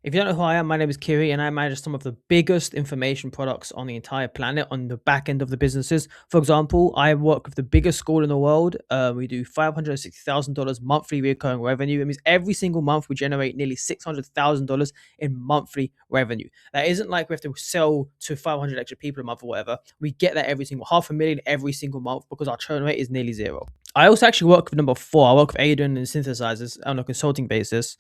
If you don't know who I am, my name is Kiri, and I manage some of the biggest information products on the entire planet on the back end of the businesses. For example, I work with the biggest school in the world. We do $560,000 monthly recurring revenue. It means every single month we generate nearly $600,000 in monthly revenue. That isn't like we have to sell to 500 extra people a month or whatever. We get that every single $500,000 every single month because our churn rate is nearly zero. I also actually work with number four. I work with Aiden and synthesizers on a consulting basis.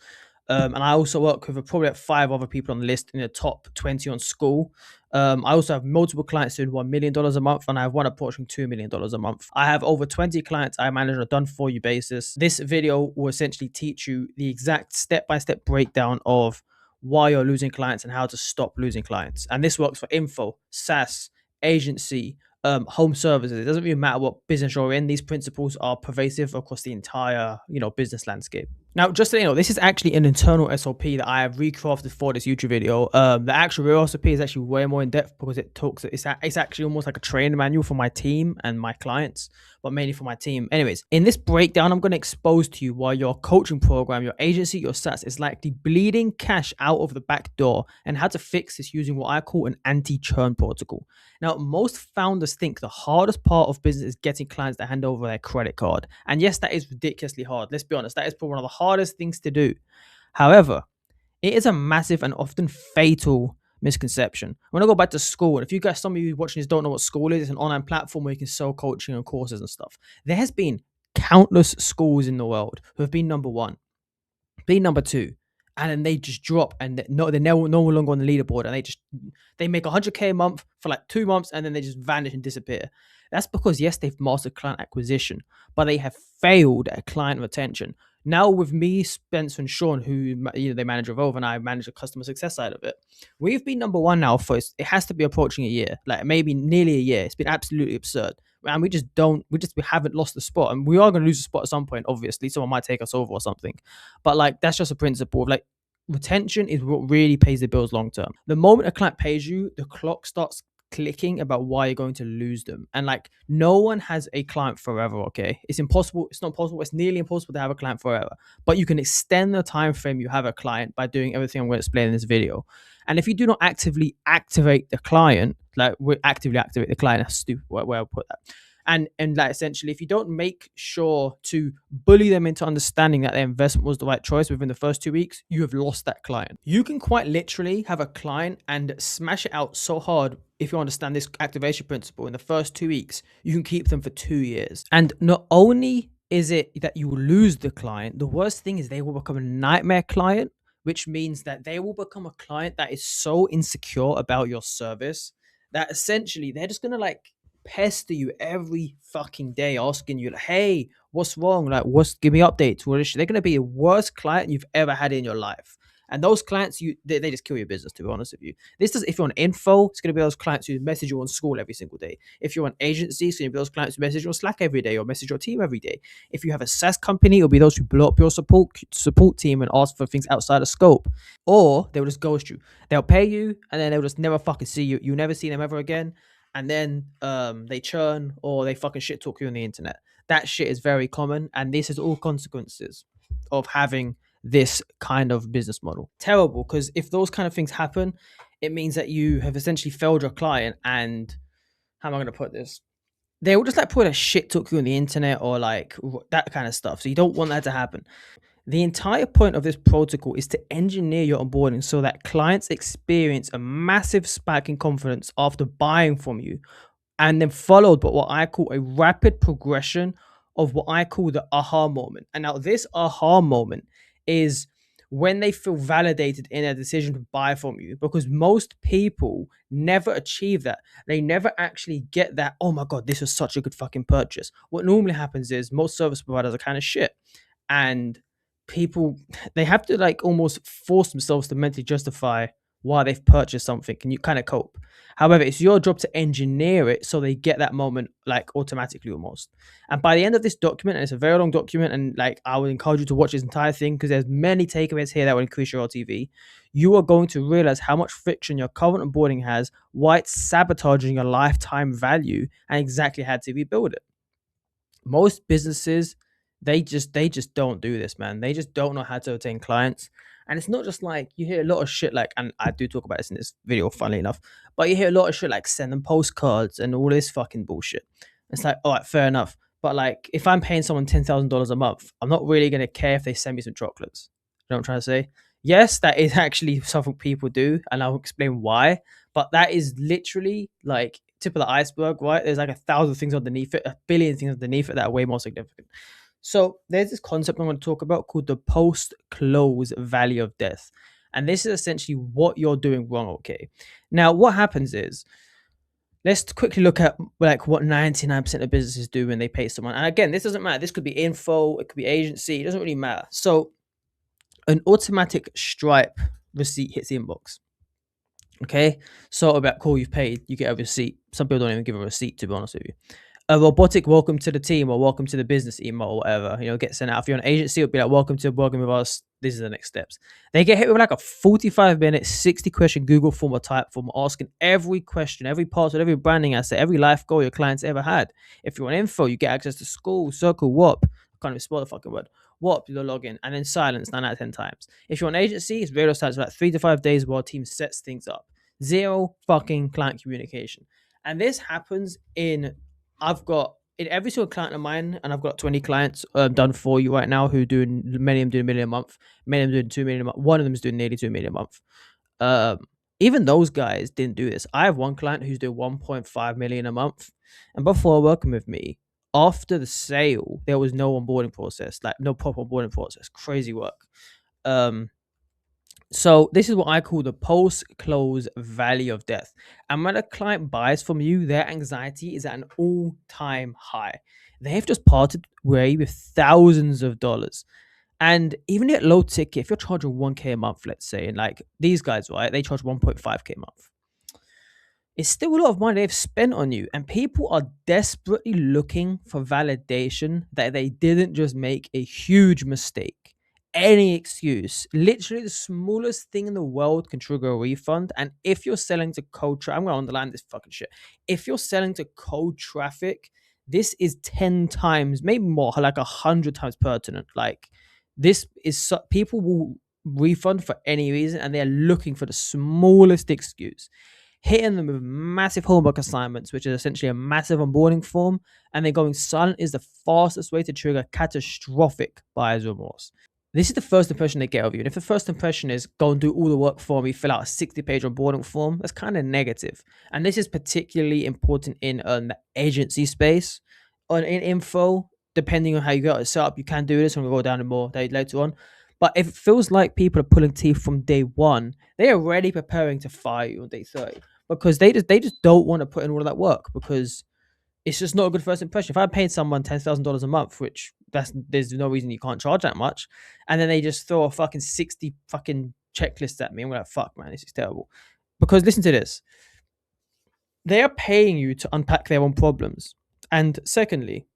And I also work with probably like five other people on the list in the top 20 on school. I also have multiple clients doing $1 million a month, and I have one approaching $2 million a month. I have over 20 clients I manage on a done for you basis. This video will essentially teach you the exact step by step breakdown of why you're losing clients and how to stop losing clients. And this works for info, SaaS, agency, home services. It doesn't really matter what business you're in. These principles are pervasive across the entire, business landscape. Now, just so you know, this is actually an internal SOP that I have recrafted for this YouTube video. The actual real SOP is actually way more in depth because it's actually almost like a training manual for my team and my clients, but mainly for my team. Anyways, in this breakdown, I'm going to expose to you why your coaching program, your agency, your SaaS is likely bleeding cash out of the back door and how to fix this using what I call an anti-churn protocol. Now, most founders think the hardest part of business is getting clients to hand over their credit card. And yes, that is ridiculously hard. Let's be honest, that is probably one of the hardest things to do. However, it is a massive and often fatal misconception. When I go back to school, and if you guys, some of you watching this don't know what school is, it's an online platform where you can sell coaching and courses and stuff. There has been countless schools in the world who have been number one, been number two, and then they just drop and they're no longer on the leaderboard, and they make 100K a month for like 2 months and then they just vanish and disappear. That's because yes, they've mastered client acquisition, but they have failed at client retention. Now with me, Spencer, and Sean, who they manage Revolve, and I manage the customer success side of it, we've been number one now for it has to be approaching a year, like maybe nearly a year. It's been absolutely absurd, and we haven't lost the spot, and we are going to lose the spot at some point. Obviously, someone might take us over or something, but like that's just a principle of like retention is what really pays the bills long term. The moment a client pays you, the clock starts clicking about why you're going to lose them. And like no one has a client forever, okay? It's impossible, it's not possible, it's nearly impossible to have a client forever. But you can extend the time frame you have a client by doing everything I'm going to explain in this video. And if you do not actively activate the client, like we actively activate the client, that's stupid where I'll put that. And like essentially, if you don't make sure to bully them into understanding that their investment was the right choice within the first 2 weeks, you have lost that client. You can quite literally have a client and smash it out so hard. If you understand this activation principle in the first 2 weeks, you can keep them for 2 years. And not only is it that you will lose the client, the worst thing is they will become a nightmare client, which means that they will become a client that is so insecure about your service that essentially they're just gonna like pester you every fucking day, asking you like, "Hey, what's wrong? Like, give me updates." They're gonna be the worst client you've ever had in your life. And those clients, they just kill your business. To be honest with you, this is if you're on info, it's gonna be those clients who message you on school every single day. If you're an agency, it's gonna be those clients who message you on Slack every day or message your team every day. If you have a SaaS company, it'll be those who blow up your support team and ask for things outside of scope, or they will just ghost you. They'll pay you and then they'll just never fucking see you. You'll never see them ever again, and then they churn or they fucking shit talk you on the internet. That shit is very common, and this is all consequences of having this kind of business model. Terrible, because if those kind of things happen, it means that you have essentially failed your client. And how am I going to put this? They will just like put a shit talk you on the internet or like that kind of stuff. So you don't want that to happen. The entire point of this protocol is to engineer your onboarding so that clients experience a massive spike in confidence after buying from you, and then followed by what I call a rapid progression of what I call the aha moment. And now this aha moment is when they feel validated in their decision to buy from you, because most people never achieve that. They never actually get that, oh my God, this was such a good fucking purchase. What normally happens is most service providers are kind of shit. And people, they have to like almost force themselves to mentally justify why they've purchased something, and you kind of cope. However, it's your job to engineer it so they get that moment like automatically almost. And by the end of this document, and it's a very long document, and like I would encourage you to watch this entire thing because there's many takeaways here that will increase your LTV. You are going to realize how much friction your current onboarding has, why it's sabotaging your lifetime value, and exactly how to rebuild it. Most businesses, they just don't do this, man. They just don't know how to obtain clients. And it's not just like you hear a lot of shit like, and I do talk about this in this video, funnily enough, but you hear a lot of shit like send them postcards and all this fucking bullshit. It's like, all right, fair enough. But like, if I'm paying someone $10,000 a month, I'm not really gonna care if they send me some chocolates. You know what I'm trying to say? Yes, that is actually something people do, and I'll explain why. But that is literally like tip of the iceberg, right? There's like 1,000 things underneath it, a billion things underneath it that are way more significant. So there's this concept I'm going to talk about called the post-close value of death. And this is essentially what you're doing wrong, okay? Now, what happens is, let's quickly look at like what 99% of businesses do when they pay someone. And again, this doesn't matter. This could be info, it could be agency, it doesn't really matter. So an automatic Stripe receipt hits the inbox. Okay, so about cool, you've paid, you get a receipt. Some people don't even give a receipt, to be honest with you. A robotic welcome to the team or welcome to the business email or whatever, get sent out. If you're an agency, it'll be like, welcome to working with us. This is the next steps. They get hit with like a 45-minute, 60-question Google form or type form asking every question, every password, every branding asset, every life goal your clients ever had. If you want info, you get access to school, circle, WAP. I can't even spell the fucking word. WAP, you'll log in, and then silence 9 out of 10 times. If you're an agency, it's radio starts about 3 to 5 days while team sets things up. Zero fucking client communication. And this happens I've got in every single client of mine, and I've got 20 clients done for you right now who doing, many of them doing 1 million a month, many of them doing 2 million a month. One of them is doing nearly 2 million a month. Even those guys didn't do this. I have one client who's doing 1.5 million a month. And before working with me, after the sale, there was no onboarding process, like no proper onboarding process. Crazy work. So this is what I call the post-close value of death. And when a client buys from you, their anxiety is at an all-time high. They've just parted way with thousands of dollars. And even at low ticket, if you're charging 1K a month, let's say, and like these guys, right, they charge 1.5K a month. It's still a lot of money they've spent on you. And people are desperately looking for validation that they didn't just make a huge mistake. Any excuse, literally the smallest thing in the world can trigger a refund. And if you're selling to cold traffic, I'm going to underline this fucking shit. If you're selling to cold traffic, this is 10 times, maybe more, like 100 times pertinent. Like this is, people will refund for any reason and they're looking for the smallest excuse, hitting them with massive homework assignments, which is essentially a massive onboarding form, and then going silent is the fastest way to trigger catastrophic buyer's remorse. This is the first impression they get of you. And if the first impression is go and do all the work for me, fill out a 60-page onboarding form, that's kind of negative. And this is particularly important in the agency space. In info, depending on how you got it set up, you can do this, and we'll go down in more later on. But if it feels like people are pulling teeth from day one, they are already preparing to fire you on day 30 because they just don't want to put in all of that work because it's just not a good first impression. If I paid someone $10,000 a month, which there's no reason you can't charge that much, and then they just throw a fucking 60 fucking checklists at me, I'm like, fuck, man, this is terrible. Because listen to this. They are paying you to unpack their own problems. And secondly,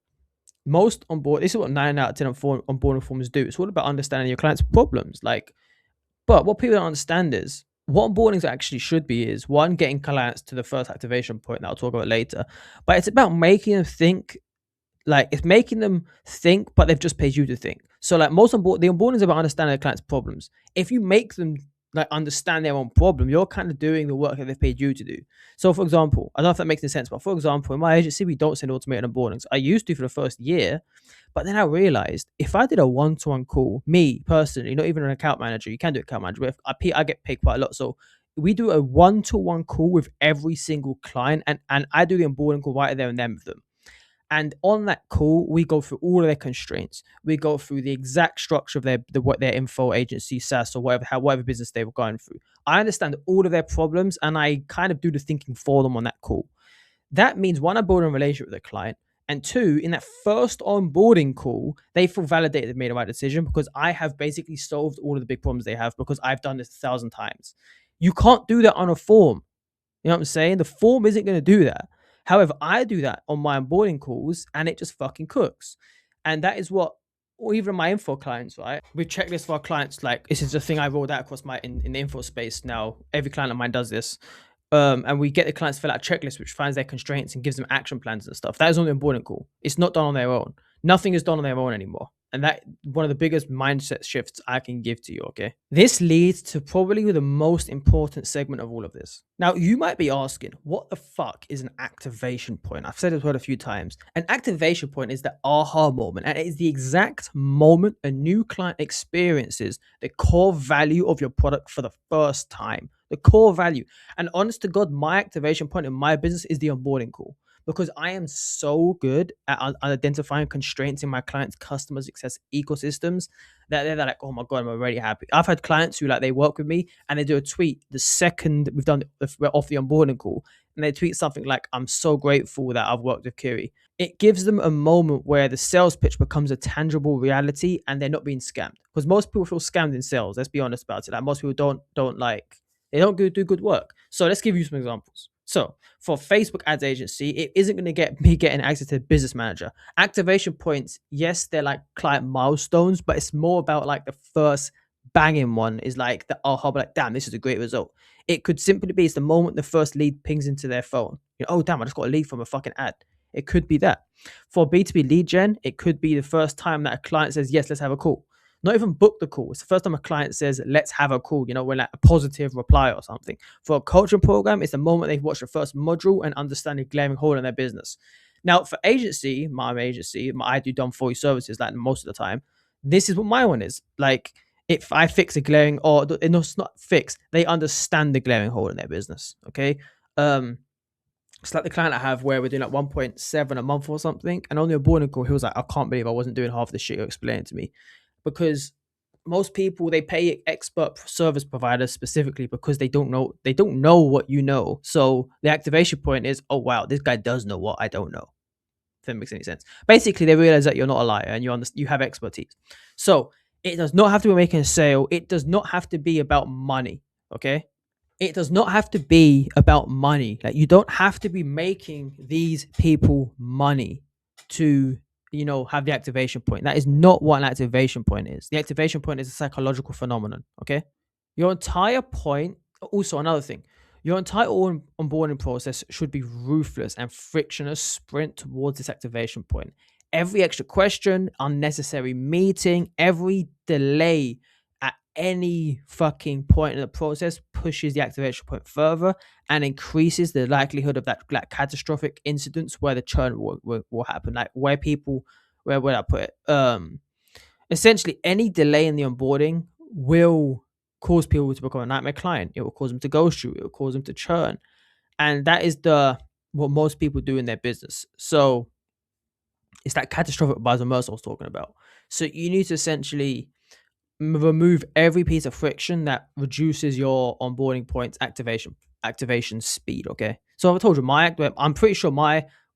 most onboard, this is what 9 out of 10 onboarding forms do. It's all about understanding your client's problems. But what people don't understand is what onboardings actually should be is one, getting clients to the first activation point that I'll talk about later. But it's about making them think, like it's making them think, but they've just paid you to think. So like the onboarding is about understanding the client's problems. If you make them like understand their own problem, you're kind of doing the work that they've paid you to do. So for example, I don't know if that makes any sense, but for example, in my agency, we don't send automated onboardings. I used to for the first year, but then I realized if I did a one-to-one call, me personally, not even an account manager, you can do account manager, but I get paid quite a lot. So we do a one-to-one call with every single client, and I do the onboarding call right there and then with them. And on that call, we go through all of their constraints. We go through the exact structure of their info agency, SaaS, or whatever business they were going through. I understand all of their problems, and I kind of do the thinking for them on that call. That means one, I build a relationship with the client, and two, in that first onboarding call, they feel validated they've made the right decision because I have basically solved all of the big problems they have because I've done this 1,000 times. You can't do that on a form. You know what I'm saying? The form isn't going to do that. However, I do that on my onboarding calls and it just fucking cooks. And that is what, or even my info clients, right? We checklist for our clients. Like this is the thing I rolled out across in the info space now. Every client of mine does this. And we get the clients to fill out a checklist, which finds their constraints and gives them action plans and stuff. That is on the onboarding call. It's not done on their own. Nothing is done on their own anymore. And that one of the biggest mindset shifts I can give to you, okay? This leads to probably the most important segment of all of this. Now, you might be asking, what the fuck is an activation point? I've said this word a few times. An activation point is the aha moment, and it is the exact moment a new client experiences the core value of your product for the first time. The core value. And honest to God, my activation point in my business is the onboarding call, because I am so good at identifying constraints in my clients' customer success ecosystems that they're like, oh my God, I'm already happy. I've had clients who like they work with me and they do a tweet the second we've done we're off the onboarding call, and they tweet something like, I'm so grateful that I've worked with Kiri. It gives them a moment where the sales pitch becomes a tangible reality and they're not being scammed. Because most people feel scammed in sales. Let's be honest about it. Like most people don't like they don't do good work. So let's give you some examples. So for Facebook ads agency, it isn't going to get me getting access to business manager. Activation points, yes, they're like client milestones, but it's more about like the first banging one is like the aha, like, damn, this is a great result. It could simply be it's the moment the first lead pings into their phone. You know, oh, damn, I just got a lead from a fucking ad. It could be that. For B2B lead gen, it could be the first time that a client says, yes, let's have a call. Not even book the call. It's the first time a client says, let's have a call, you know, when like a positive reply or something. For a coaching program, it's the moment they've watched the first module and understand the glaring hole in their business. Now, for agency, I do done for you services like most of the time. This is what my one is. Like, if I fix a glaring, or it's not fixed, they understand the glaring hole in their business. Okay. It's like the client I have where we're doing like 1.7 a month or something. And on the onboarding call, he was like, I can't believe I wasn't doing half the shit you're explaining to me. Because most people, they pay expert service providers specifically because they don't know what you know. So the activation point is, oh wow, this guy does know what I don't know. If that makes any sense. Basically, they realize that you're not a liar and you have expertise. So it does not have to be making a sale. It does not have to be about money. Okay. It does not have to be about money. Like, you don't have to be making these people money to, you know, have the activation point. That is not what an activation point is. The activation point is a psychological phenomenon. Okay. Your entire point, also another thing, your entire onboarding process should be ruthless and frictionless sprint towards this activation point. Every extra question, unnecessary meeting, every delay at any fucking point in the process pushes the activation point further and increases the likelihood of that like catastrophic incidents where the churn will happen. Like where people, where would I put it? Essentially, any delay in the onboarding will cause people to become a nightmare client. It will cause them to ghost you. It will cause them to churn, and that is what most people do in their business. So it's that catastrophic buyer's remorse I was talking about. So you need to essentially remove every piece of friction that reduces your onboarding points activation speed. Okay, so I told you I'm pretty sure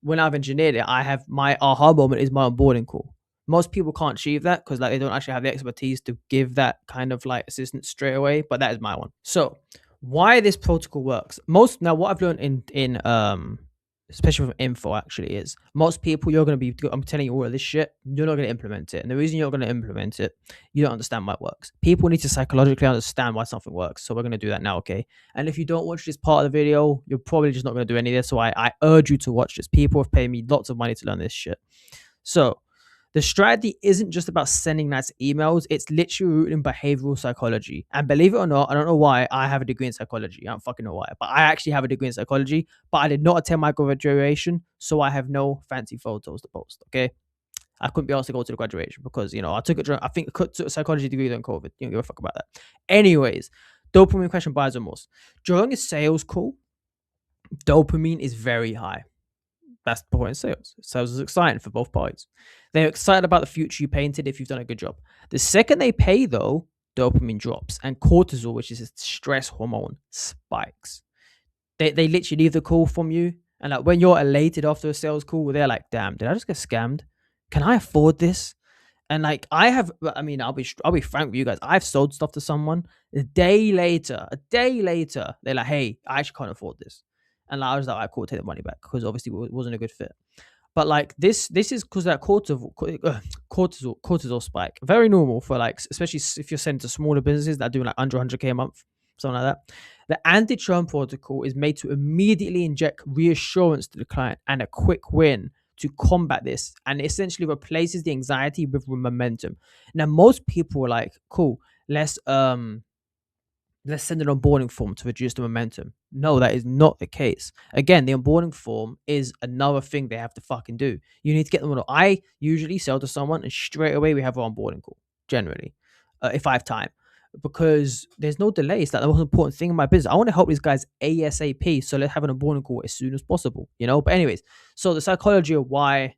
when I've engineered it, I have my aha moment is my onboarding call. Most people can't achieve that because like they don't actually have the expertise to give that kind of like assistance straight away, but that is my one. So why this protocol works, most now what I've learned in especially from info actually is most people, I'm telling you all of this shit, you're not going to implement it. And the reason you're going to implement it, you don't understand why it works. People need to psychologically understand why something works. So we're going to do that now. Okay. And if you don't watch this part of the video, you're probably just not going to do any of this. So I urge you to watch this. People have paid me lots of money to learn this shit. So the strategy isn't just about sending nice emails. It's literally rooted in behavioral psychology. And believe it or not, I don't know why I have a degree in psychology. I don't fucking know why, but I actually have a degree in psychology, but I did not attend my graduation. So I have no fancy photos to post. Okay. I couldn't be asked to go to the graduation because, you know, I took a psychology degree during COVID. You don't give a fuck about that. Anyways, dopamine question buyer's remorse. During a sales call, dopamine is very high. That's the point of sales. Sales is exciting for both parties. They're excited about the future you painted if you've done a good job. The second they pay, though, dopamine drops and cortisol, which is a stress hormone, spikes. They literally leave the call from you. And like when you're elated after a sales call, they're like, damn, did I just get scammed? Can I afford this? And like I'll be frank with you guys. I've sold stuff to someone. A day later, they're like, hey, I actually can't afford this. And like, I was like, I could take the money back because obviously it wasn't a good fit. But like this is because that cortisol spike, very normal for like, especially if you're sent to smaller businesses that are doing like under 100K a month, something like that. The anti-churn protocol is made to immediately inject reassurance to the client and a quick win to combat this, and essentially replaces the anxiety with momentum. Now, most people are like, cool, let's um let's send an onboarding form to reduce the momentum. No, that is not the case. Again, the onboarding form is another thing they have to fucking do. You need to get them on. I usually sell to someone and straight away we have an onboarding call, generally, if I have time, because there's no delay. It's like the most important thing in my business. I want to help these guys ASAP. So let's have an onboarding call as soon as possible, you know? But, anyways, so the psychology of why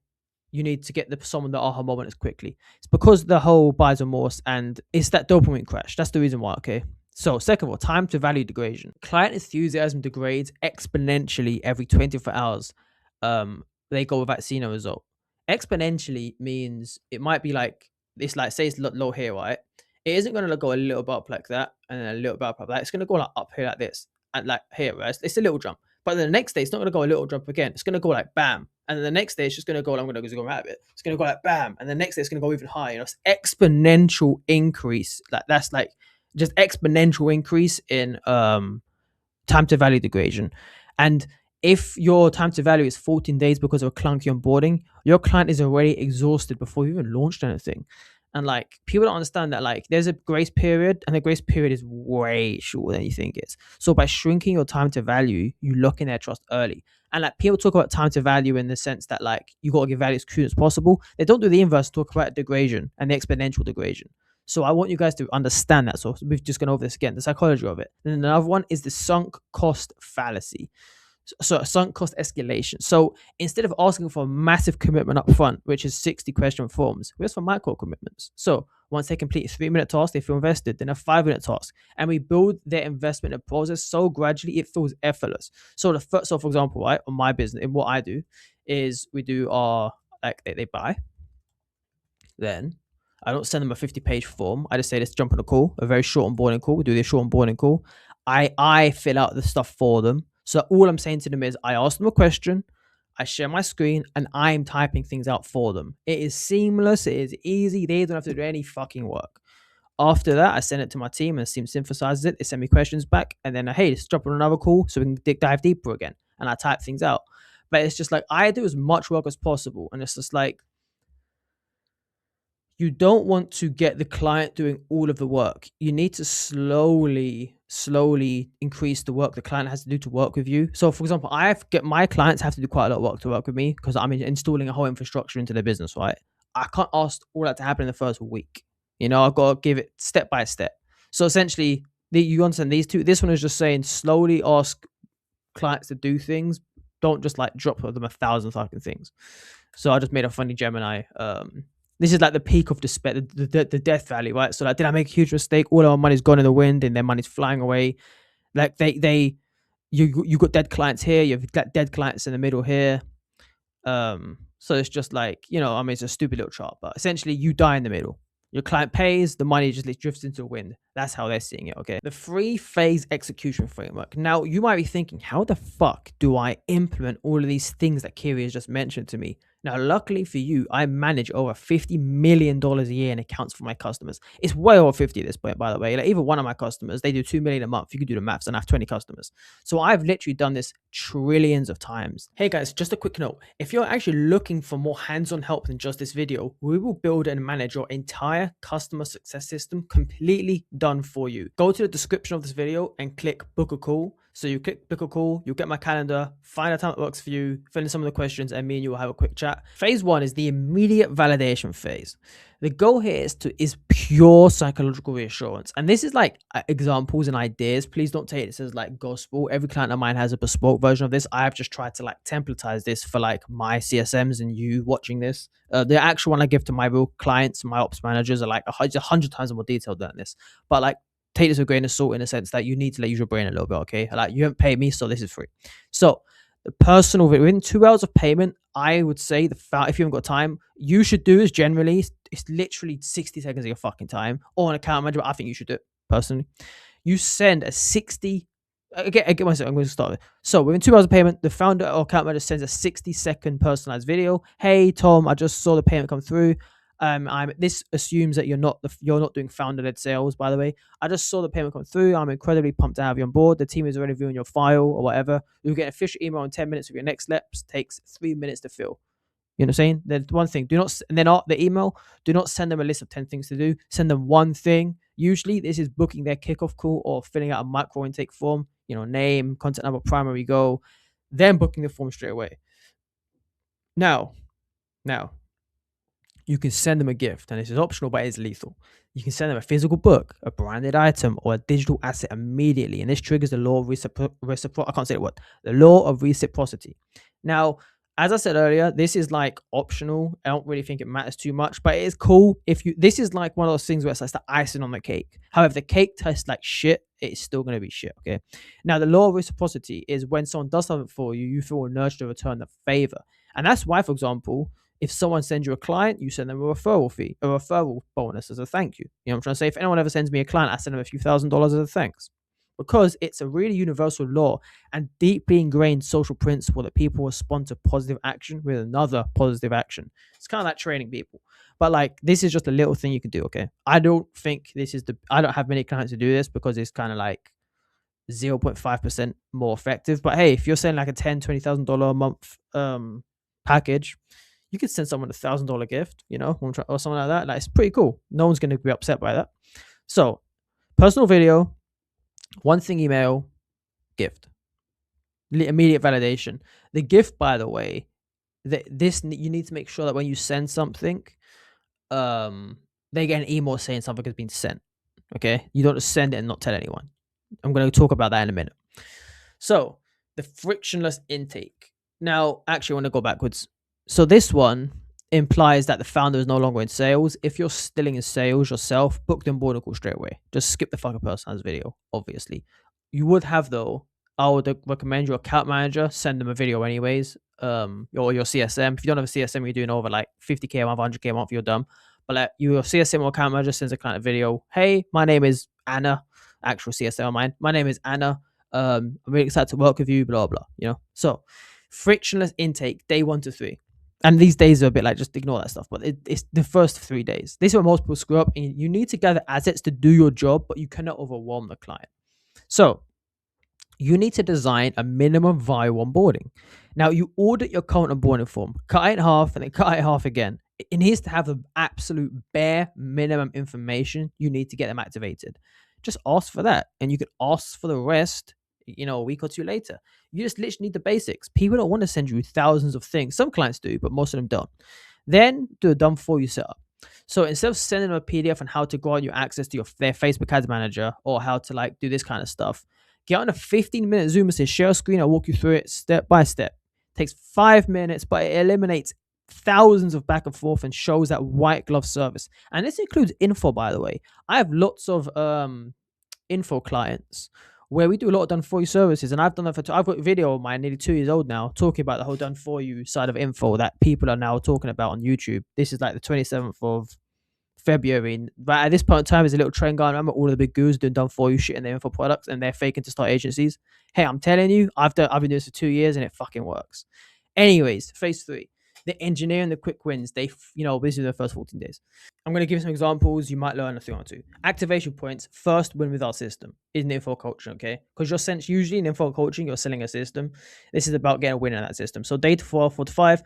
you need to get someone the aha moment as quickly. It's because the whole buyer's remorse and it's that dopamine crash. That's the reason why, okay? So, second of all, time to value degradation. Client enthusiasm degrades exponentially every 24 hours. They go without seeing a result. Exponentially means it might be like, it's like, say it's low here, right? It isn't going to go a little bit up like that and then a little bit up like that. It's going to go like up here like this and like here, right? It's a little jump. But then the next day, it's not going to go a little jump again. It's going to go like bam. And then the next day, it's just going to go, I'm going to go out of it. It's going to go like bam. And the next day, it's going to go even higher. You know, it's exponential increase. Like that's like just exponential increase in time to value degradation. And if your time to value is 14 days because of a clunky onboarding, your client is already exhausted before you even launched anything. And like people don't understand that like there's a grace period and the grace period is way shorter than you think it is. So by shrinking your time to value, you lock in their trust early. And like people talk about time to value in the sense that like you got to give value as soon as possible. They don't do the inverse, talk about degradation and the exponential degradation. So I want you guys to understand that. So we've just gone over this again, the psychology of it. And another one is the sunk cost fallacy. So sunk cost escalation. So instead of asking for a massive commitment up front, which is 60 question forms, we ask for micro commitments. So once they complete a 3-minute task, they feel invested, then a 5-minute task. And we build their investment in process so gradually it feels effortless. So the first, so for example, right, on my business, and what I do is we do our like they buy. Then I don't send them a 50-page form. I just say, let's jump on a call, a very short onboarding call. We do this short onboarding call. I fill out the stuff for them. So all I'm saying to them is I ask them a question, I share my screen, and I'm typing things out for them. It is seamless. It is easy. They don't have to do any fucking work. After that, I send it to my team and the team synthesizes it. They send me questions back. And then, hey, let's jump on another call so we can dive deeper again. And I type things out. But it's just like I do as much work as possible. And it's just like, you don't want to get the client doing all of the work. You need to slowly increase the work the client has to do to work with you. So, for example, my clients have to do quite a lot of work to work with me because I'm installing a whole infrastructure into their business, right? I can't ask all that to happen in the first week. You know, I've got to give it step by step. So essentially, you understand these two. This one is just saying slowly ask clients to do things. Don't just like drop them 1,000 fucking things. So I just made a funny Gemini. This is like the peak of despair, the death valley, right? So like, did I make a huge mistake? All our money's gone in the wind, and their money's flying away. Like you got dead clients here. You've got dead clients in the middle here. So it's just like, you know, I mean, it's a stupid little chart, but essentially you die in the middle. Your client pays, the money just drifts into the wind. That's how they're seeing it, okay? The 3-phase execution framework. Now, you might be thinking, how the fuck do I implement all of these things that Kiri has just mentioned to me? Now, luckily for you, I manage over $50 million a year in accounts for my customers. It's way over 50 at this point, by the way. Like even one of my customers, they do 2 million a month. You can do the maths, and I have 20 customers. So I've literally done this trillions of times. Hey guys, just a quick note. If you're actually looking for more hands-on help than just this video, we will build and manage your entire customer success system completely done for you. Go to the description of this video and click book a call. So you click book a call, you'll get my calendar, find a time that works for you, fill in some of the questions, and me and you will have a quick chat. Phase 1 is the immediate validation phase. The goal here is pure psychological reassurance. And this is like examples and ideas. Please don't take this as like gospel. Every client of mine has a bespoke version of this. I've just tried to like templatize this for like my CSMs and you watching this. The actual one I give to my real clients, my ops managers, are like 100 times more detailed than this. But like, take this with a grain of salt in the sense that you need to use your brain a little bit, okay? Like you haven't paid me, so this is free. So the personal, within 2 hours of payment, I would say if you haven't got time, you should do is generally, it's literally 60 seconds of your fucking time, or an account manager, I think you should do it personally. You send a 60, again, I'm going to start with. So within 2 hours of payment, the founder or account manager sends a 60-second personalized video. Hey, Tom, I just saw the payment come through. This assumes that you're not doing founder-led sales, by the way. I just saw the payment come through. I'm incredibly pumped to have you on board. The team is already viewing your file or whatever. You'll get an official email in 10 minutes of your next steps. Takes 3 minutes to fill. You know what I'm saying? There's one thing. Do not, and then the email, do not send them a list of 10 things to do. Send them one thing. Usually this is booking their kickoff call or filling out a micro intake form, name, contact number, primary goal, then booking the form straight away. Now, now, you can send them a gift, and this is optional, but it's lethal. You can send them a physical book, a branded item, or a digital asset immediately, and this triggers the law of I can't say the word. The law of reciprocity. Now, as I said earlier, this is like optional. I don't really think it matters too much, but it is cool if you. This is like one of those things where it's like the icing on the cake. However, the cake tastes like shit. It's still going to be shit. Okay. Now, the law of reciprocity is when someone does something for you, you feel nurtured to return the favor, and that's why, for example, if someone sends you a client, you send them a referral fee, a referral bonus as a thank you. You know what I'm trying to say? If anyone ever sends me a client, I send them a few $1,000s as a thanks. Because it's a really universal law and deeply ingrained social principle that people respond to positive action with another positive action. It's kind of like training people. But like this is just a little thing you can do, okay? I don't have many clients who do this because it's kind of like 0.5% more effective. But hey, if you're selling like a $10,000, $20,000 a month package, you could send someone $1,000 gift, or something like that. Like it's pretty cool. No one's going to be upset by that. So, personal video, one thing email, gift, immediate validation. The gift, by the way, you need to make sure that when you send something, they get an email saying something has been sent. Okay, you don't just send it and not tell anyone. I'm going to talk about that in a minute. So, the frictionless intake. Now, actually, I want to go backwards. So this one implies that the founder is no longer in sales. If you're still in sales yourself, book the onboarding call straight away. Just skip the fucking personalized video, obviously. You would have, though, I would recommend your account manager send them a video anyways, or your CSM. If you don't have a CSM, you're doing over like 50K a month, 100K a month, you're done. But like your CSM or account manager sends a client a video. Hey, my name is Anna. Actual CSM of mine. My name is Anna. I'm really excited to work with you, blah, blah, So frictionless intake, day 1 to 3. And these days are a bit like just ignore that stuff, but it's the first 3 days. This is where most people screw up. And you need to gather assets to do your job, but you cannot overwhelm the client. So you need to design a minimum viable onboarding. Now you audit your current onboarding form, cut it in half, and then cut it in half again. It needs to have the absolute bare minimum information you need to get them activated. Just ask for that, and you can ask for the rest, a week or two later. You just literally need the basics. People don't want to send you thousands of things. Some clients do, but most of them don't. Then do a done for you setup. So instead of sending them a PDF on how to grant you access to their Facebook Ads Manager or how to like do this kind of stuff, get on a 15-minute Zoom and say, share a screen. I'll walk you through it step by step. It takes 5 minutes, but it eliminates thousands of back and forth and shows that white glove service. And this includes info, by the way. I have lots of info clients where we do a lot of done for you services, and I've done that I've got a video of mine nearly 2 years old now talking about the whole done for you side of info that people are now talking about on YouTube. This is like the 27th of February, but at this point in time, there's a little trend going. Remember all of the big gurus doing done for you shit in their info products, and they're faking to start agencies. Hey, I'm telling you, I've been doing this for 2 years, and it fucking works. Anyways, phase 3, the engineering, the quick wins. This is the first 14 days. I'm going to give you some examples. You might learn a thing or two. Activation points. First win with our system in info coaching, okay? Because usually in info coaching, you're selling a system. This is about getting a win in that system. So day 4 to 5,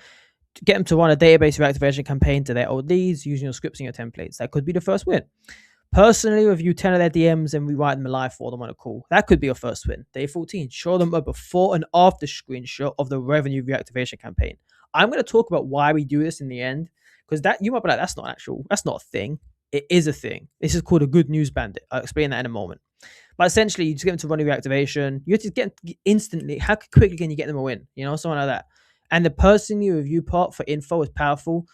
get them to run a database reactivation campaign to their old leads using your scripts and your templates. That could be the first win. Personally review 10 of their DMs and rewrite them live for them on a call. That could be your first win. Day 14, show them a before and after screenshot of the revenue reactivation campaign. I'm going to talk about why we do this in the end, because that you might be like, that's not a thing. It is a thing. This is called a good news bandit. I'll explain that in a moment. But essentially, you just get them to run a reactivation. You have to get them instantly. How quickly can you get them a win? Something like that. And the personally review part for info is powerful.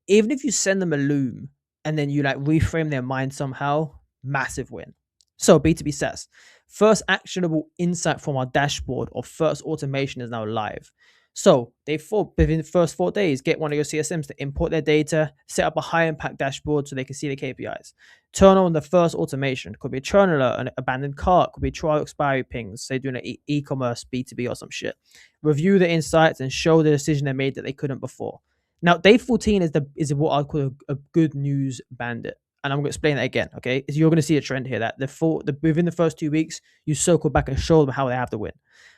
Even if you send them a loom and then you like reframe their mind somehow, massive win. So B2B SaaS, first actionable insight from our dashboard or first automation is now live. So within the first 4 days, get one of your CSMs to import their data, set up a high impact dashboard so they can see the KPIs. Turn on the first automation. Could be a churn alert, an abandoned cart, could be trial expiry pings, say doing an e-commerce B2B or some shit. Review the insights and show the decision they made that they couldn't before. Now, day 14 is what I call a good news bandit. And I'm going to explain that again, okay? So you're going to see a trend here that within the first 2 weeks, you circle back and show them how they have to win.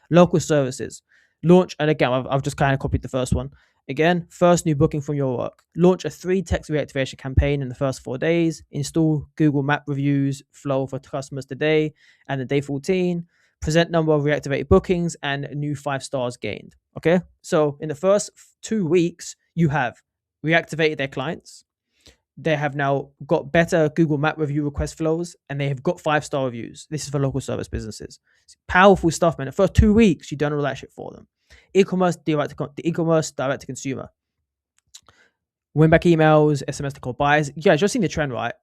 Local services. Launch, and again, I've just kind of copied the first one. Again, first new booking from your work. Launch a 3-text reactivation campaign in the first 4 days. Install Google Map reviews flow for customers today and then day 14. Present number of reactivated bookings and new 5 stars gained. Okay. So in the first 2 weeks, you have reactivated their clients. They have now got better Google Map review request flows and they have got 5-star reviews. This is for local service businesses. It's powerful stuff, man. The first 2 weeks, you've done all that shit for them. E-commerce direct to consumer. Win back emails, SMS to call buyers. Yeah, just seen the trend, right?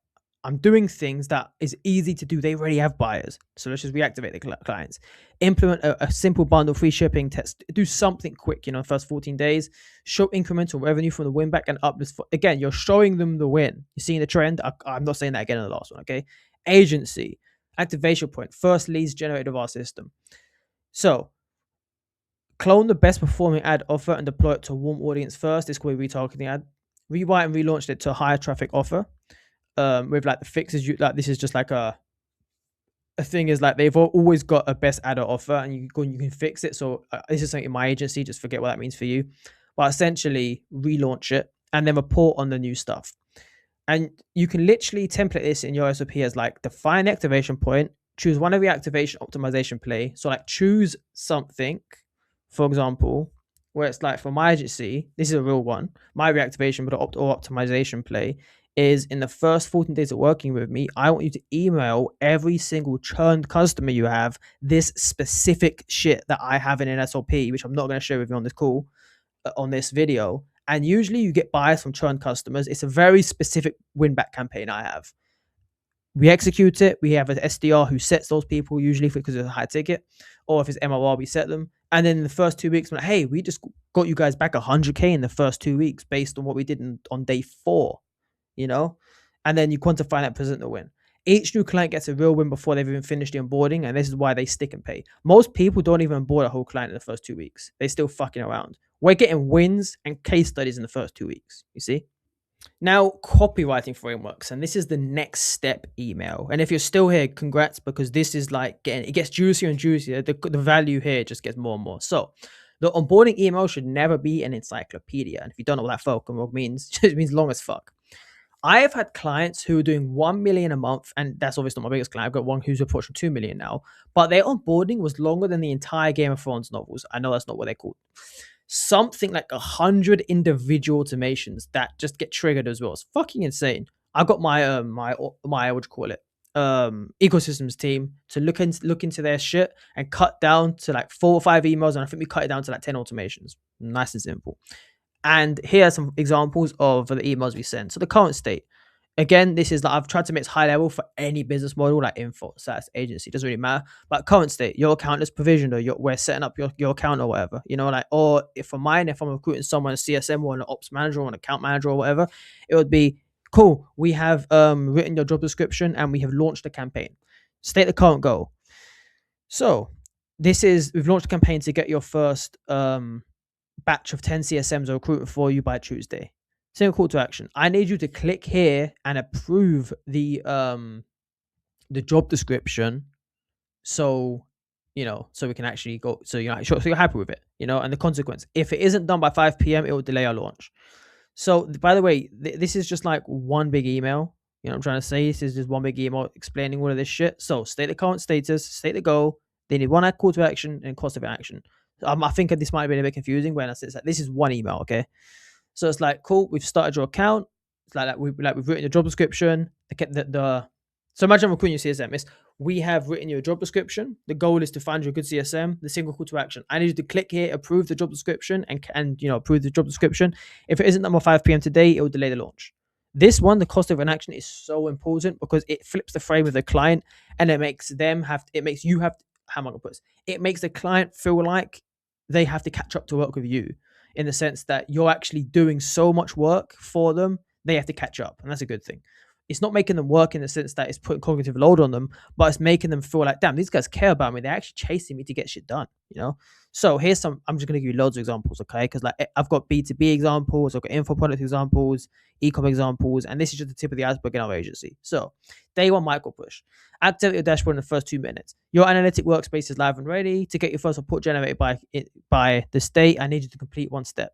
I'm doing things that is easy to do. They already have buyers. So let's just reactivate the clients. Implement a simple bundle, free shipping test. Do something quick, first 14 days. Show incremental revenue from the win back and uplift. Again, you're showing them the win. You're seeing the trend. I'm not saying that again in the last one, okay? Agency, activation point, first leads generated of our system. So clone the best performing ad offer and deploy it to a warm audience first. This could be retargeting ad. Rewrite and relaunched it to a higher traffic offer. With like the fixes, this is just like a thing is like they've always got a best ad offer and you can fix it. So this is something in my agency, just forget what that means for you. But essentially relaunch it and then report on the new stuff. And you can literally template this in your SOP as like define the activation point, choose one of the activation optimization play. So like choose something, for example, where it's like for my agency, this is a real one, my reactivation but or optimization play is in the first 14 days of working with me, I want you to email every single churned customer you have this specific shit that I have in an SOP, which I'm not going to share with you on this call, on this video. And usually you get buyers from churned customers. It's a very specific win back campaign I have. We execute it. We have an SDR who sets those people usually because it's a high ticket, or if it's MRR, we set them. And then in the first 2 weeks, we're like, hey, we just got you guys back 100K in the first 2 weeks based on what we did on day 4. And then you quantify that, present the win. Each new client gets a real win before they've even finished the onboarding, and this is why they stick and pay. Most people don't even onboard a whole client in the first 2 weeks. They're still fucking around. We're getting wins and case studies in the first 2 weeks, you see? Now, copywriting frameworks, and this is the next step email. And if you're still here, congrats, because this is like it gets juicier and juicier. The value here just gets more and more. So the onboarding email should never be an encyclopedia. And if you don't know what that fuck means, it means long as fuck. I have had clients who are doing 1 million a month, and that's obviously not my biggest client. I've got one who's approaching 2 million now, but their onboarding was longer than the entire Game of Thrones novels. I know that's not what they're called. Something like 100 individual automations that just get triggered as well. It's fucking insane. I got my my what would you call it, ecosystems team to look into their shit and cut down to like 4 or 5 emails, and I think we cut it down to like 10 automations. Nice and simple. And here are some examples of the emails we send. So the current state. Again, this is like I've tried to make it high level for any business model, like info, SaaS, agency, doesn't really matter. But current state, your account is provisioned, or we're setting up your account or whatever. Or if I'm recruiting someone, a CSM or an ops manager or an account manager or whatever, it would be cool. We have written your job description and we have launched a campaign. State the current goal. So we've launched a campaign to get your first batch of 10 CSMs are recruiting for you by Tuesday. Single call to action. I need you to click here and approve the job description, so we can actually go. So you're happy with it, and the consequence. If it isn't done by 5 p.m., it will delay our launch. So by the way, this is just like one big email. What I'm trying to say, this is just one big email explaining all of this shit. So state the current status, state the goal. They need one call to action and cost of action. I think this might have been a bit confusing when I said this is one email, okay? So it's like, cool, we've started your account. It's like we've written your job description. So imagine I'm recruiting your CSM. We have written your job description. The goal is to find you a good CSM. The single call to action. I need you to click here, approve the job description, and approve the job description. If it isn't done by 5 p.m. today, it will delay the launch. This one, the cost of an action, is so important because it flips the frame of the client, and it makes you have. How am I gonna put this? It makes the client feel like they have to catch up to work with you, in the sense that you're actually doing so much work for them, they have to catch up. And that's a good thing. It's not making them work in the sense that it's putting cognitive load on them, but it's making them feel like, damn, these guys care about me. They're actually chasing me to get shit done, So I'm just going to give you loads of examples, okay? Because like I've got B2B examples, I've got info product examples, e-com examples, and this is just the tip of the iceberg in our agency. So day 1 micro push. Activate your dashboard in the first 2 minutes. Your analytic workspace is live and ready. To get your first report generated by the state, I need you to complete one step.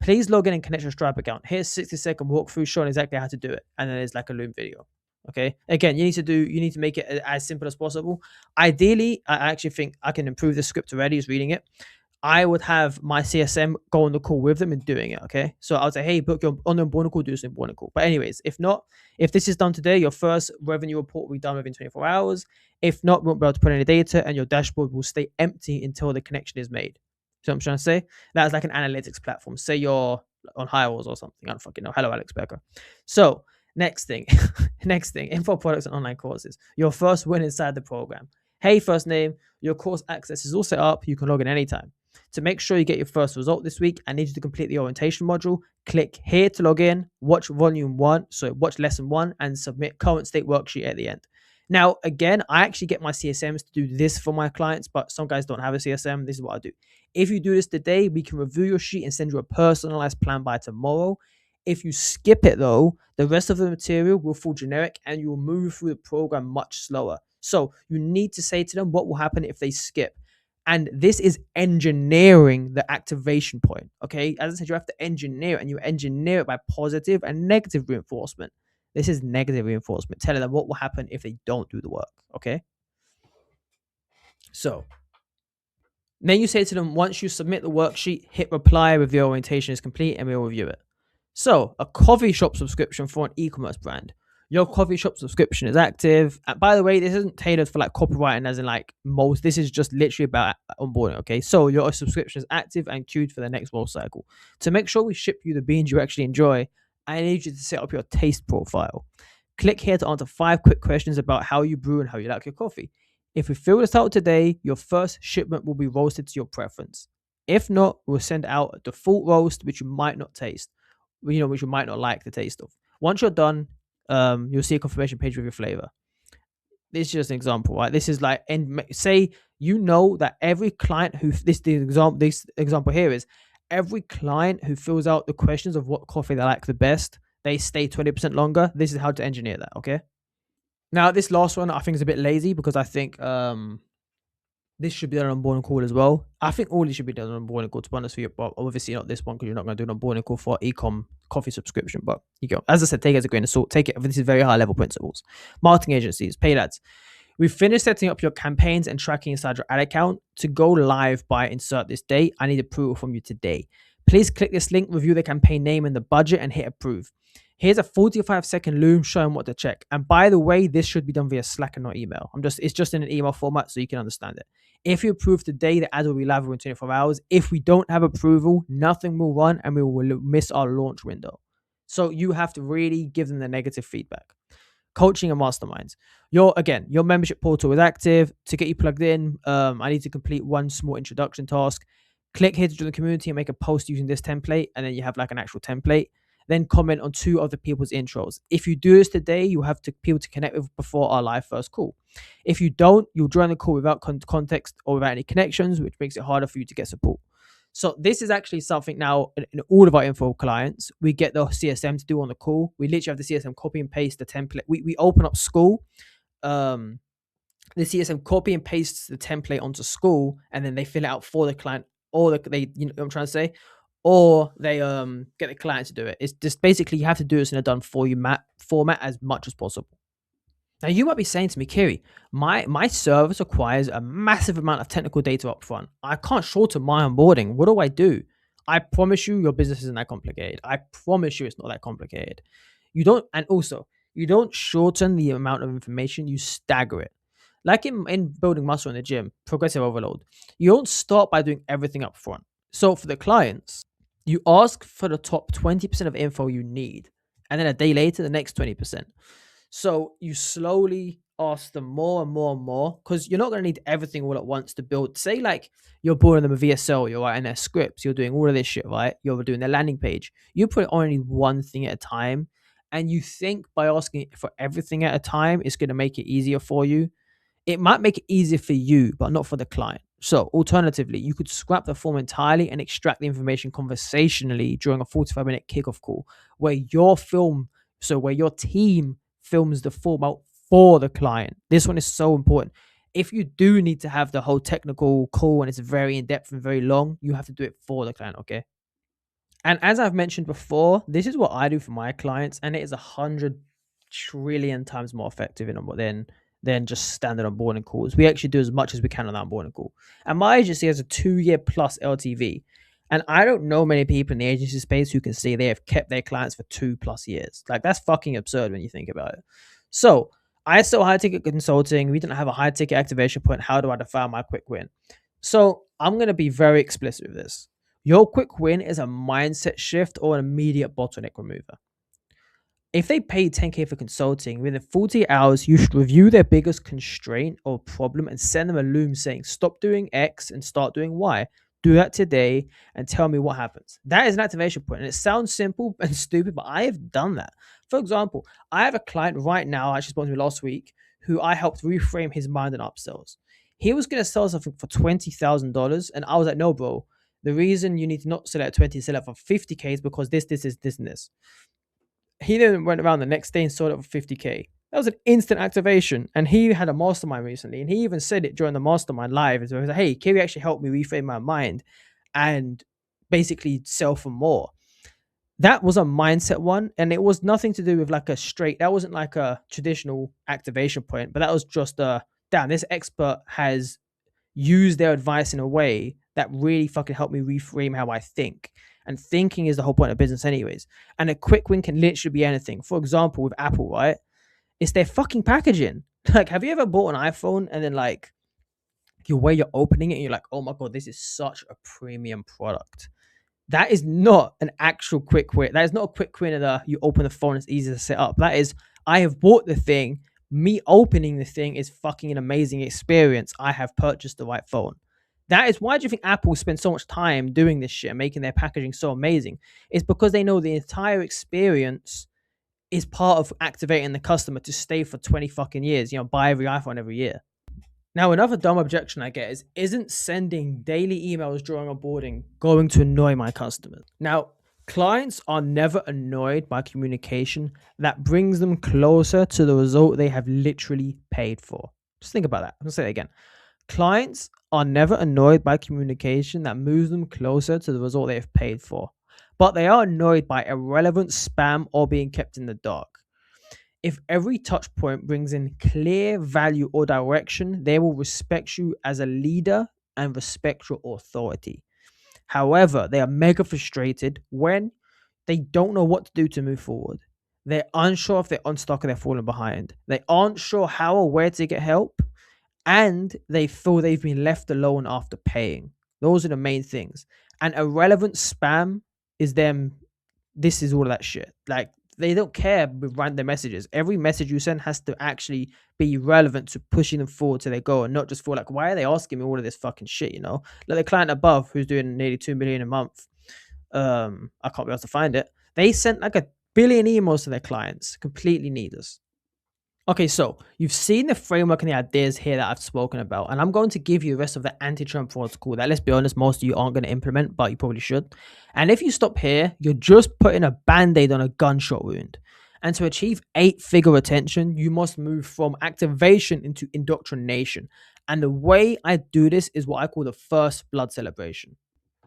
Please log in and connect your Stripe account. Here's 60-second walkthrough showing exactly how to do it. And then there's like a Loom video. Okay. Again, you need to make it as simple as possible. Ideally, I actually think I can improve the script already is reading it. I would have my CSM go on the call with them and doing it. Okay. So I would say, hey, book your on the onboarding call, do this onboarding call. But anyways, if not, if this is done today, your first revenue report will be done within 24 hours. If not, we won't be able to put any data and your dashboard will stay empty until the connection is made. So I'm trying to say that's like an analytics platform. Say you're on Hirewalls or something. I don't fucking know. Hello, Alex Becker. So next thing, next thing, info products and online courses. Your first win inside the program. Hey, first name, your course access is all set up. You can log in anytime. To make sure you get your first result this week, I need you to complete the orientation module. Click here to log in, watch volume one, so watch lesson one, and submit current state worksheet at the end. Now, again, I actually get my CSMs to do this for my clients, but some guys don't have a CSM. This is what I do. If you do this today, we can review your sheet and send you a personalized plan by tomorrow. If you skip it though, the rest of the material will fall generic and you will move through the program much slower. So you need to say to them what will happen if they skip. And this is engineering the activation point. Okay. As I said, you have to engineer it, and you engineer it by positive and negative reinforcement. This is negative reinforcement, telling them what will happen if they don't do the work. Okay. So then you say to them, once you submit the worksheet, hit reply with the orientation is complete and we'll review it. So a coffee shop subscription for an e-commerce brand. Your coffee shop subscription is active. And by the way, this isn't tailored for like copywriting as in like most. This is just literally about onboarding. Okay. So your subscription is active and queued for the next roll cycle. To make sure we ship you the beans you actually enjoy, I need you to set up your taste profile. Click here to answer 5 quick questions about how you brew and how you like your coffee. If we fill this out today, your first shipment will be roasted to your preference. If not, we'll send out a default roast, which you might not taste, which you might not like the taste of. Once you're done, you'll see a confirmation page with your flavor. This is just an example, right? This is like, and say that every client who this example here is every client who fills out the questions of what coffee they like the best, they stay 20% longer. This is how to engineer that. Okay. Now, this last one I think is a bit lazy because I think this should be done on onboarding call as well. I think all these should be done on onboarding call, to be honest with you, but obviously not this one because you're not going to do an onboarding call for e-com coffee subscription. But you go. As I said, take it as a grain of salt. Take it. This is very high level principles. Marketing agencies, paid ads. We've finished setting up your campaigns and tracking inside your ad account. To go live by insert this date, I need approval from you today. Please click this link, review the campaign name and the budget, and hit approve. Here's a 45-second Loom showing what to check. And by the way, this should be done via Slack and not email. It's just in an email format so you can understand it. If you approve today, the ad will be live within 24 hours. If we don't have approval, nothing will run and we will miss our launch window. So you have to really give them the negative feedback. Coaching and masterminds. Your membership portal is active. To get you plugged in, I need to complete one small introduction task. Click here to join the community and make a post using this template. And then you have like an actual template. Then comment on 2 other people's intros. If you do this today, you have to people to connect with before our live first call. If you don't, you'll join the call without context or without any connections, which makes it harder for you to get support. So this is actually something now in all of our info clients, we get the CSM to do on the call. We literally have the CSM copy and paste the template. We open up school. The CSM copy and pastes the template onto school, and then they fill it out for the client, or they what I'm trying to say, or they get the client to do it. It's just basically you have to do this in a done for you format as much as possible. Now you might be saying to me, Kiri, my service requires a massive amount of technical data up front. I can't shorten my onboarding. What do I do? I promise you your business isn't that complicated. I promise you it's not that complicated. You don't shorten the amount of information, you stagger it. Like in building muscle in the gym, progressive overload. You don't start by doing everything up front. So for the clients, you ask for the top 20% of info you need, and then a day later, the next 20%. So you slowly ask them more and more and more, because you're not going to need everything all at once to build. Say like you're building them a VSL, you're writing their scripts, you're doing all of this shit, right? You're doing their landing page. You put only one thing at a time, and you think by asking for everything at a time, it's going to make it easier for you. It might make it easier for you, but not for the client. So alternatively, you could scrap the form entirely and extract the information conversationally during a 45-minute kickoff call where where your team films the form out for the client. This one is so important. If you do need to have the whole technical call and it's very in-depth and very long, you have to do it for the client, okay? And as I've mentioned before, this is what I do for my clients, and it is 100 trillion times more effective than just standard onboarding calls. We actually do as much as we can on that onboarding call. And my agency has a 2 year plus LTV. And I don't know many people in the agency space who can say they have kept their clients for 2 plus years. Like, that's fucking absurd when you think about it. So I sell high ticket consulting. We didn't have a high ticket activation point. How do I define my quick win? So I'm going to be very explicit with this. Your quick win is a mindset shift or an immediate bottleneck remover. If they pay 10K for consulting, within 40 hours, you should review their biggest constraint or problem and send them a loom saying, stop doing X and start doing Y. Do that today and tell me what happens. That is an activation point. And it sounds simple and stupid, but I have done that. For example, I have a client right now, actually spoke to me last week, who I helped reframe his mind and upsells. He was going to sell something for $20,000. And I was like, no, bro, the reason you need to not sell it at 20, sell it for 50K is because this, and this. He then went around the next day and sold it for 50K. That was an instant activation. And he had a mastermind recently. And he even said it during the mastermind live. He was like, hey, Kiri actually helped me reframe my mind and basically sell for more. That was a mindset one. And it was nothing to do with like that wasn't like a traditional activation point, but that was just damn, this expert has used their advice in a way that really fucking helped me reframe how I think. And thinking is the whole point of business, anyways. And a quick win can literally be anything. For example, with Apple, right? It's their fucking packaging. Like, have you ever bought an iPhone and then like the way you're opening it and you're like, oh my God, this is such a premium product? That is not an actual quick win. That is not a quick win that you open the phone, it's easy to set up. That is, I have bought the thing. Me opening the thing is fucking an amazing experience. I have purchased the right phone. That is why do you think Apple spends so much time doing this shit and making their packaging so amazing? It's because they know the entire experience is part of activating the customer to stay for 20 fucking years, buy every iPhone every year. Now, another dumb objection I get is, isn't sending daily emails during onboarding going to annoy my customers? Now, clients are never annoyed by communication that brings them closer to the result they have literally paid for. Just think about that. I'm going to say it again. Clients are never annoyed by communication that moves them closer to the result they have paid for, but they are annoyed by irrelevant spam or being kept in the dark. If every touch point brings in clear value or direction, they will respect you as a leader and respect your authority. However, they are mega frustrated when they don't know what to do to move forward. They're unsure if they're unstuck or they're falling behind. They aren't sure how or where to get help, and they feel they've been left alone after paying. Those are the main things. And irrelevant spam is them. This is all of that shit. Like, they don't care with random messages. Every message you send has to actually be relevant to pushing them forward to their goal, and not just feel like, why are they asking me all of this fucking shit? Like the client above who's doing nearly 2 million a month. I can't be able to find it. They sent like 1 billion emails to their clients, completely needless. Okay, so you've seen the framework and the ideas here that I've spoken about, and I'm going to give you the rest of the anti-Trump protocol that, let's be honest, most of you aren't going to implement, but you probably should. And if you stop here, you're just putting a band-aid on a gunshot wound. And to achieve 8-figure retention, you must move from activation into indoctrination. And the way I do this is what I call the first blood celebration.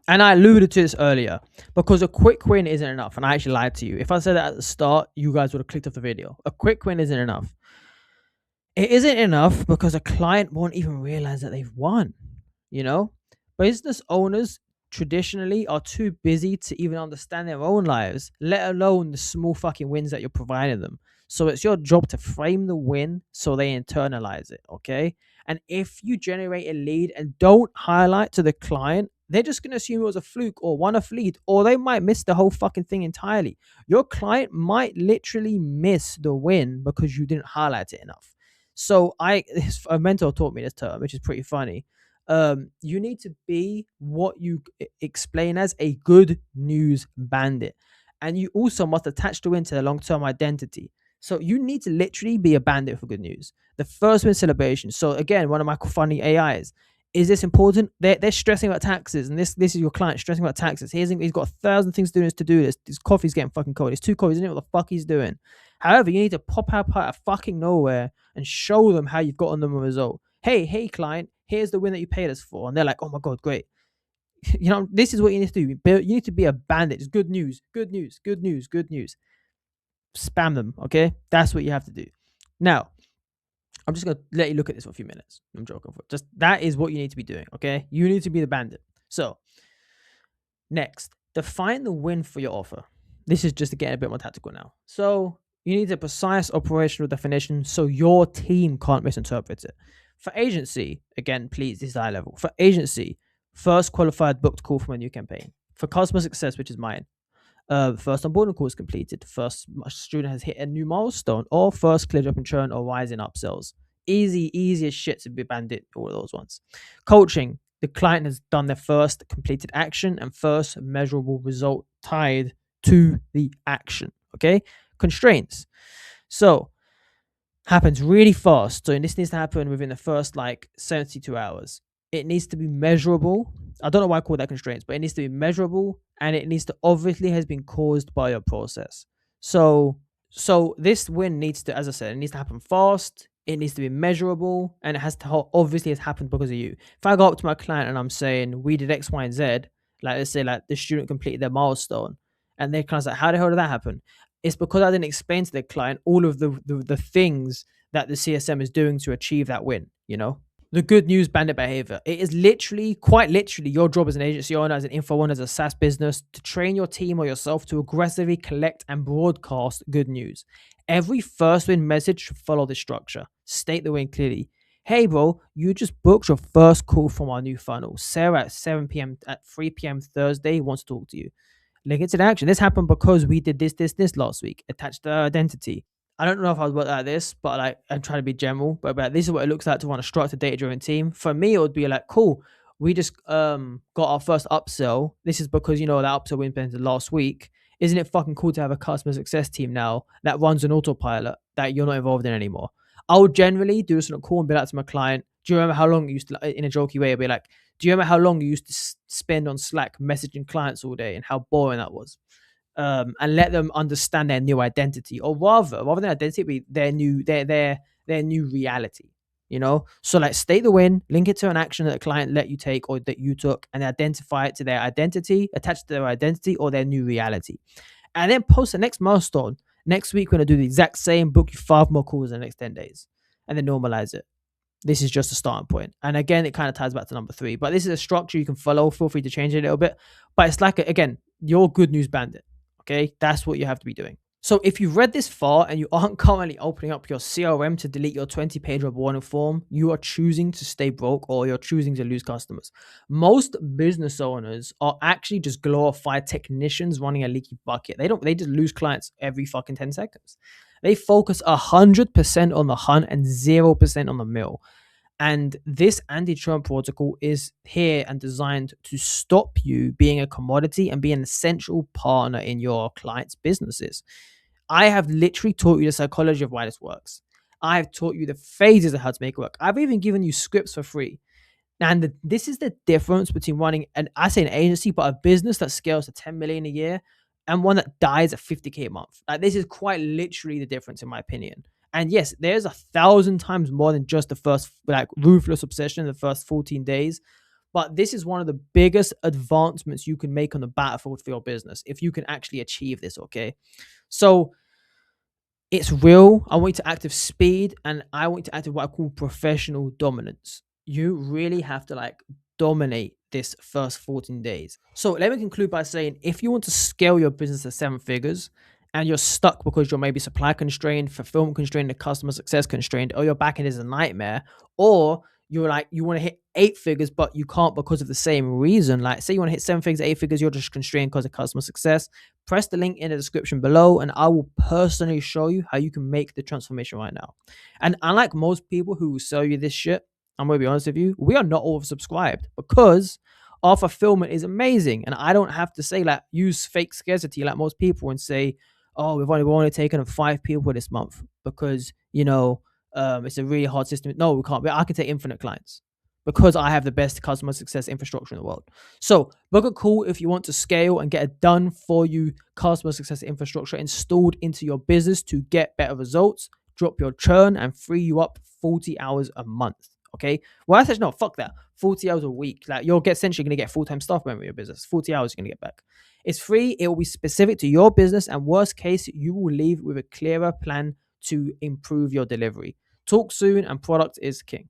And I alluded to this earlier, because a quick win isn't enough. And I actually lied to you. If I said that at the start, you guys would have clicked off the video. A quick win isn't enough. It isn't enough because a client won't even realize that they've won. Business owners traditionally are too busy to even understand their own lives, let alone the small fucking wins that you're providing them. So it's your job to frame the win so they internalize it, okay? And if you generate a lead and don't highlight to the client, they're just going to assume it was a fluke or one off lead, or they might miss the whole fucking thing entirely. Your client might literally miss the win because you didn't highlight it enough. So a mentor taught me this term, which is pretty funny. You need to be what you explain as a good news bandit. And you also must attach the win to the long-term identity. So you need to literally be a bandit for good news. The first win celebration. So again, one of my funny AIs. Is this important? They're stressing about taxes, and this is your client stressing about taxes. He's got 1,000 things to do in his to-do list. His coffee's getting fucking cold. His 2 coffees, isn't know what the fuck he's doing. However, you need to pop out of fucking nowhere and show them how you've gotten them a result. Hey, client, here's the win that you paid us for. And they're like, oh my God, great. This is what you need to do. You need to be a bandit. It's good news, good news, good news, good news. Spam them, okay? That's what you have to do. Now, I'm just gonna let you look at this for a few minutes. I'm joking. Just that is what you need to be doing, okay? You need to be the bandit. So next, define the win for your offer. This is just to get a bit more tactical now. So you need a precise operational definition so your team can't misinterpret it. For agency, again, please, this is high level. For agency, first qualified booked call from a new campaign. For customer success, which is mine, first onboarding call is completed, first student has hit a new milestone, or first clear up and churn or rise in upsells. Easy as shit to be bandit, all of those ones. Coaching, the client has done their first completed action and first measurable result tied to the action. Okay. Constraints. So happens really fast. So this needs to happen within the first like 72 hours. It needs to be measurable. I don't know why I call that constraints, but it needs to be measurable and it needs to obviously has been caused by your process. So this win needs to, as I said, it needs to happen fast. It needs to be measurable, and it has to obviously has happened because of you. If I go up to my client and I'm saying we did X, Y, and Z, like let's say like the student completed their milestone, and their client's like, how the hell did that happen? It's because I didn't explain to the client all of the things that the CSM is doing to achieve that win. The good news bandit behavior. It is literally, quite literally, your job as an agency owner, as an info owner, as a SaaS business, to train your team or yourself to aggressively collect and broadcast good news. Every first win message should follow this structure. State the win clearly. Hey, bro, you just booked your first call from our new funnel. Sarah at 7 p.m. at 3 p.m. Thursday wants to talk to you. Link it to the action. This happened because we did this last week. Attach the identity. I don't know if I would work like this, but like I'm trying to be general. But this is what it looks like to run a structured, data-driven team. For me, it would be like, cool. We just got our first upsell. This is because that upsell we implemented last week. Isn't it fucking cool to have a customer success team now that runs an autopilot that you're not involved in anymore? I would generally do this on a call and be like to my client, do you remember how long you used to, in a jokey way, I'd be like, do you remember how long you used to spend on Slack messaging clients all day and how boring that was? And let them understand their new identity, or rather than identity, be their new reality. So like state the win, link it to an action that a client let you take or that you took, and identify it to their identity, attach to their identity or their new reality, and then post the next milestone. Next week we're gonna do the exact same. Book you 5 more calls in the next 10 days, and then normalize it. This is just a starting point. And again, it kind of ties back to number 3, but this is a structure you can follow. Feel free to change it a little bit, but it's like, again, your good news bandit. Okay, that's what you have to be doing. So if you've read this far and you aren't currently opening up your CRM to delete your 20-page onboarding form, you are choosing to stay broke, or you're choosing to lose customers. Most business owners are actually just glorified technicians running a leaky bucket. They just lose clients every fucking 10 seconds. They focus 100% on the hunt and 0% on the mill. And this anti-churn protocol is here and designed to stop you being a commodity and be an essential partner in your clients' businesses. I have literally taught you the psychology of why this works. I've taught you the phases of how to make it work. I've even given you scripts for free. And this is the difference between running an agency, but a business that scales to 10 million a year, and one that dies at 50K a month. Like, this is quite literally the difference, in my opinion. And yes, there's 1,000 times more than just the first like ruthless obsession in the first 14 days. But this is one of the biggest advancements you can make on the battlefield for your business if you can actually achieve this. Okay. So it's real. I want you to act with speed, and I want you to act with what I call professional dominance. You really have to like dominate this first 14 days. So let me conclude by saying, if you want to scale your business to 7 figures and you're stuck because you're maybe supply constrained, fulfillment constrained, and customer success constrained, or your backend is a nightmare, or you're like, you want to hit 8 figures, but you can't because of the same reason. Like, say you want to hit 7 figures, 8 figures, you're just constrained because of customer success. Press the link in the description below, and I will personally show you how you can make the transformation right now. And unlike most people who will sell you this shit, I'm going to be honest with you, we are not oversubscribed because our fulfillment is amazing. And I don't have to say like use fake scarcity like most people and say, oh, we're only taken 5 people this month because, it's a really hard system. No, we can't. But I can take infinite clients because I have the best customer success infrastructure in the world. So book a call if you want to scale and get a done for you customer success infrastructure installed into your business to get better results, drop your churn, and free you up 40 hours a month. Okay. Well, I said, no, fuck that. 40 hours a week. Like you're essentially going to get full-time staff member of your business. 40 hours you're going to get back. It's free. It will be specific to your business. And worst case, you will leave with a clearer plan to improve your delivery. Talk soon, and product is king.